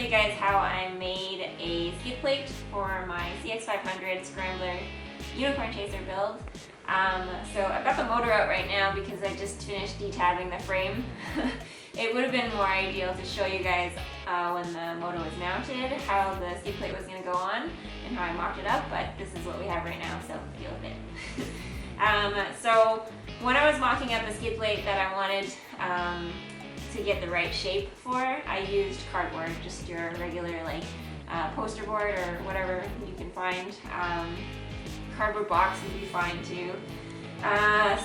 you guys how I made a skid plate for my CX500 Scrambler Unicorn Chaser build. So I've got the motor out right now because I just finished detabbing the frame. It would have been more ideal to show you guys when the motor was mounted how the skid plate was going to go on and how I mocked it up, but this is what we have right now, so deal with it. So when I was mocking up the skid plate that I wanted to get the right shape for, I used cardboard, just your regular like poster board or whatever you can find. Cardboard box would be fine too.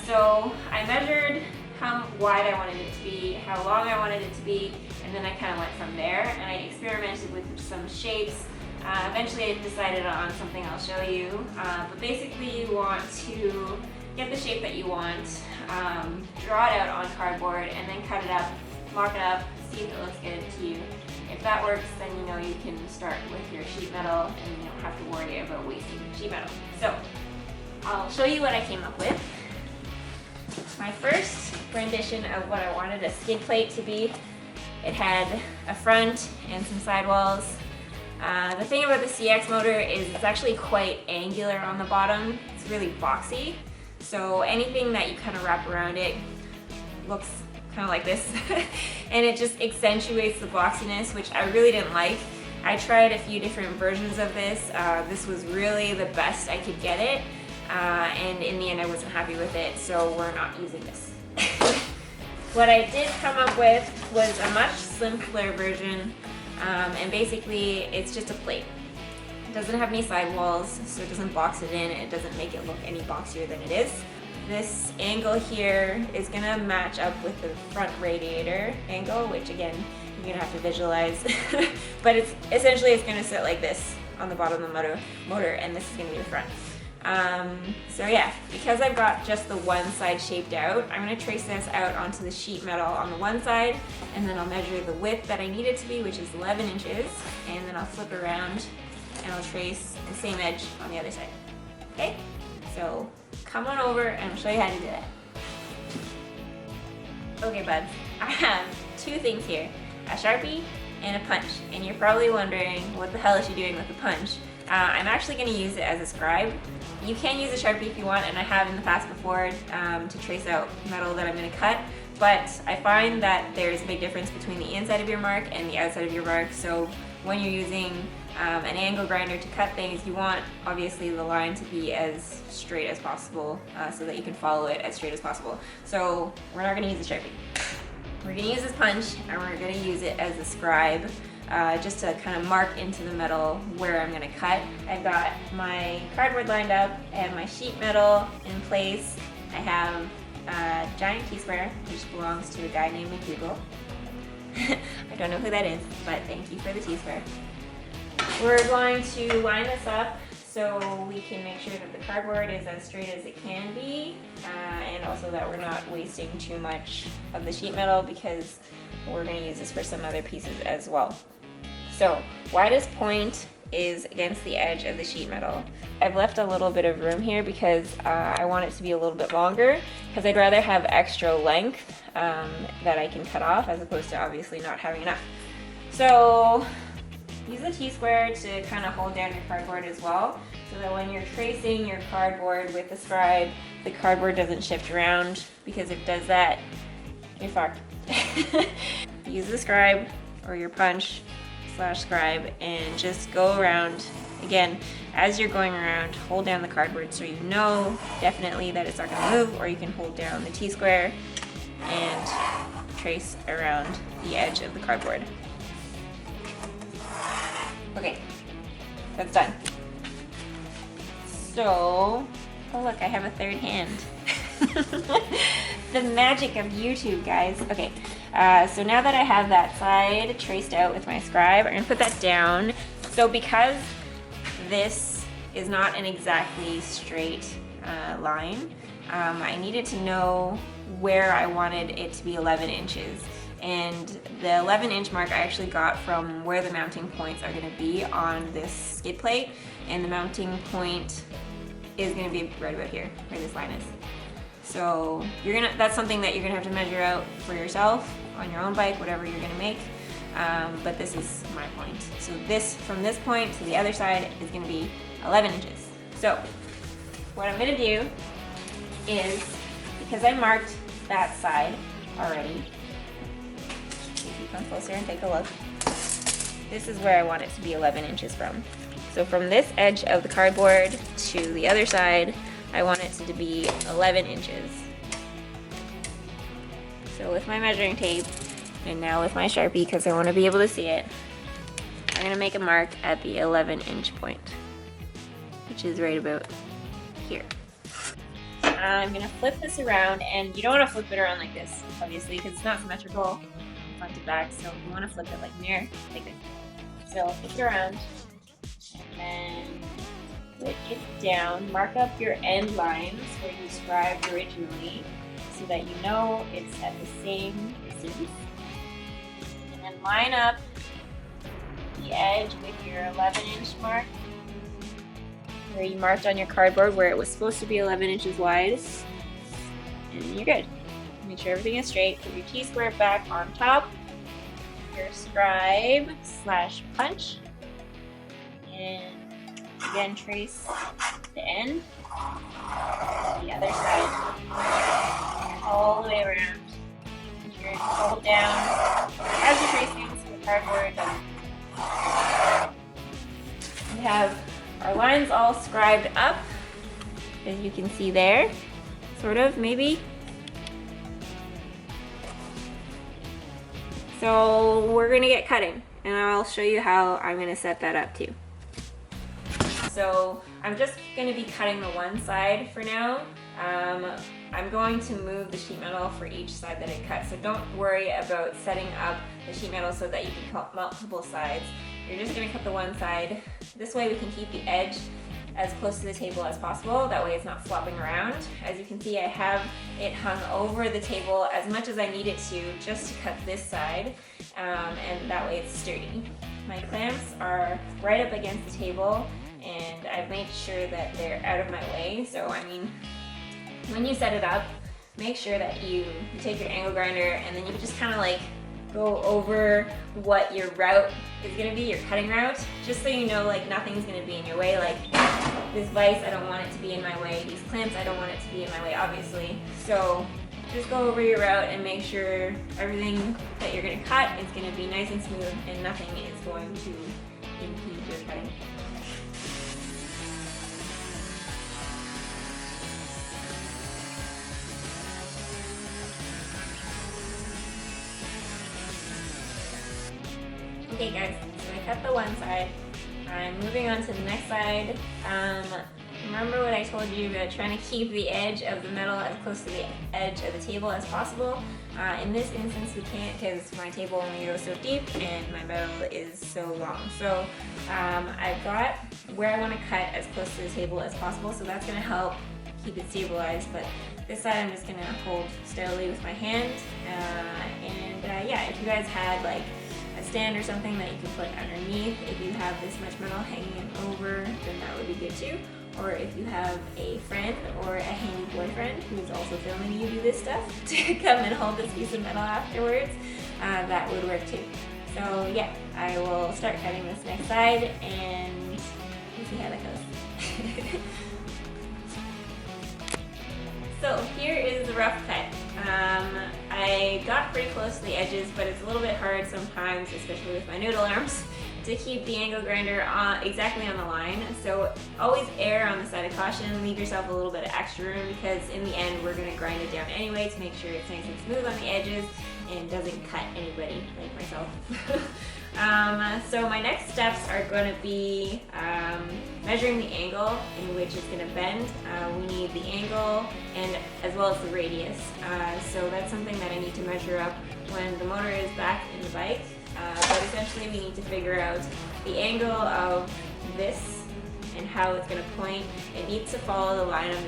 So I measured how wide I wanted it to be, how long I wanted it to be, and then I kind of went from there and I experimented with some shapes. Eventually I decided on something I'll show you, but basically you want to get the shape that you want, draw it out on cardboard, and then cut it up, mock it up, see if it looks good to you. If that works, then you know you can start with your sheet metal and you don't have to worry about wasting sheet metal. So I'll show you what I came up with. My first rendition of what I wanted a skid plate to be, it had a front and some sidewalls. The thing about the CX motor is it's actually quite angular on the bottom. It's really boxy. So anything that you kind of wrap around it looks kind of like this. And it just accentuates the boxiness, which I really didn't like. I tried a few different versions of this. This was really the best I could get it. And in the end I wasn't happy with it, so we're not using this. What I did come up with was a much simpler version, and basically it's just a plate. It doesn't have any sidewalls, so it doesn't box it in, it doesn't make it look any boxier than it is. This angle here is gonna match up with the front radiator angle, which again, you're gonna have to visualize. But it's gonna sit like this on the bottom of the motor, and this is gonna be the front. So yeah, because I've got just the one side shaped out, I'm going to trace this out onto the sheet metal on the one side, and then I'll measure the width that I need it to be, which is 11 inches, and then I'll flip around and I'll trace the same edge on the other side. Okay? So come on over and I'll show you how to do that. Okay buds, I have two things here, a Sharpie and a punch, and you're probably wondering what the hell is she doing with the punch. I'm actually going to use it as a scribe. You can use a Sharpie if you want, and I have in the past before to trace out metal that I'm going to cut, but I find that there's a big difference between the inside of your mark and the outside of your mark. So when you're using an angle grinder to cut things, you want obviously the line to be as straight as possible so that you can follow it as straight as possible. So we're not going to use a Sharpie. We're going to use this punch, and we're going to use it as a scribe. Just to kind of mark into the metal where I'm going to cut. I've got my cardboard lined up and my sheet metal in place. I have a giant T-square, which belongs to a guy named McDougal. I don't know who that is, but thank you for the T-square. We're going to line this up so we can make sure that the cardboard is as straight as it can be, and also that we're not wasting too much of the sheet metal because we're going to use this for some other pieces as well. So widest point is against the edge of the sheet metal. I've left a little bit of room here because I want it to be a little bit longer, because I'd rather have extra length that I can cut off as opposed to obviously not having enough. So use the T-square to kind of hold down your cardboard as well, so that when you're tracing your cardboard with the scribe, the cardboard doesn't shift around, because if it does that, you're fucked. Use the scribe or your punch / scribe and just go around. Again, as you're going around, hold down the cardboard so you know definitely that it's not going to move, or you can hold down the T-square and trace around the edge of the cardboard. Okay, that's done. So, oh look, I have a third hand. The magic of YouTube, guys. Okay, so now that I have that side traced out with my scribe, I'm gonna put that down. So because this is not an exactly straight line, I needed to know where I wanted it to be 11 inches. And the 11-inch mark I actually got from where the mounting points are going to be on this skid plate, and the mounting point is going to be right about here, where this line is. So that's something that you're going to have to measure out for yourself on your own bike, whatever you're going to make. but this is my point. So this, from this point to the other side, is going to be 11 inches. So what I'm going to do is, because I marked that side already, if you come closer and take a look, this is where I want it to be 11 inches from. So from this edge of the cardboard to the other side, I want it to be 11 inches. So with my measuring tape, and now with my Sharpie, because I want to be able to see it, I'm going to make a mark at the 11-inch point, which is right about here. I'm going to flip this around, and you don't want to flip it around like this, obviously, because it's not symmetrical front to back, so you want to flip it like mirror, like this. So I'll flip it around, and then put it down, mark up your end lines where you scribed originally, so that you know it's at the same distance. And then line up the edge with your 11-inch mark, where you marked on your cardboard where it was supposed to be 11 inches wide. And you're good. Make sure everything is straight. Put your T-square back on top, your scribe / punch, and again trace the end, the other side, all the way around. Make sure to hold down as you're tracing so the cardboard doesn't. We have our lines all scribed up, as you can see there, sort of, maybe. So we're gonna get cutting, and I'll show you how I'm gonna set that up too. So I'm just going to be cutting the one side for now. I'm going to move the sheet metal for each side that I cut, so don't worry about setting up the sheet metal so that you can cut multiple sides. You're just going to cut the one side. This way we can keep the edge as close to the table as possible. That way it's not flopping around. As you can see, I have it hung over the table as much as I need it to, just to cut this side, and that way it's sturdy. My clamps are right up against the table, and I've made sure that they're out of my way. So I mean, when you set it up, make sure that you take your angle grinder and then you just kind of like go over what your route is going to be, your cutting route, just so you know like nothing's going to be in your way. Like this vise, I don't want it to be in my way. These clamps, I don't want it to be in my way, obviously. So just go over your route and make sure everything that you're going to cut is going to be nice and smooth and nothing is going to impede your cutting. Okay guys, so I cut the one side. I'm moving on to the next side. Remember what I told you about trying to keep the edge of the metal as close to the edge of the table as possible? In this instance we can't, because my table only goes so deep and my metal is so long. So I've got where I want to cut as close to the table as possible, so that's going to help keep it stabilized. But this side I'm just going to hold steadily with my hand. Yeah, if you guys had like a stand or something that you can put underneath, if you have this much metal hanging over, then that would be good too. Or if you have a friend or a handy boyfriend who's also filming you do this stuff to come and hold this piece of metal afterwards, that would work too. So yeah, I will start cutting this next side and we'll see how that goes. So here is the rough cut. I got pretty close to the edges, but it's a little bit hard sometimes, especially with my noodle arms, to keep the angle grinder exactly on the line. So always err on the side of caution, leave yourself a little bit of extra room, because in the end we're going to grind it down anyway to make sure it's nice and smooth on the edges and doesn't cut anybody like myself. So my next steps are going to be measuring the angle in which it's going to bend. We need the angle and as well as the radius. So that's something that I need to measure up when the motor is back in the bike. But essentially we need to figure out the angle of this and how it's going to point. It needs to follow the line of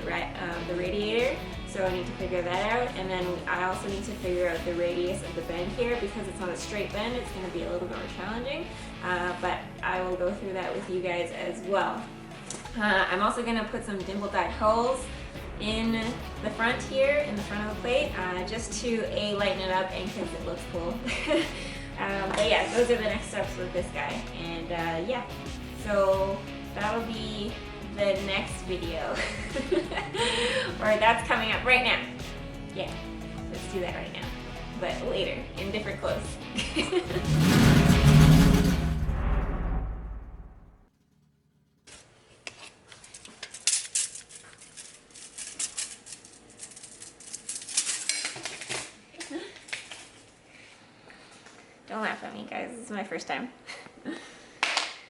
the radiator. So I need to figure that out, and then I also need to figure out the radius of the bend here, because it's not a straight bend, it's going to be a little bit more challenging, but I will go through that with you guys as well. I'm also going to put some dimple dyed holes in the front here, in the front of the plate, just to lighten it up and because it looks cool. But yeah, those are the next steps with this guy. And yeah, so that'll be the next video. Or that's coming up right now. Yeah, let's do that right now. But later, in different clothes. Don't laugh at me, guys. This is my first time.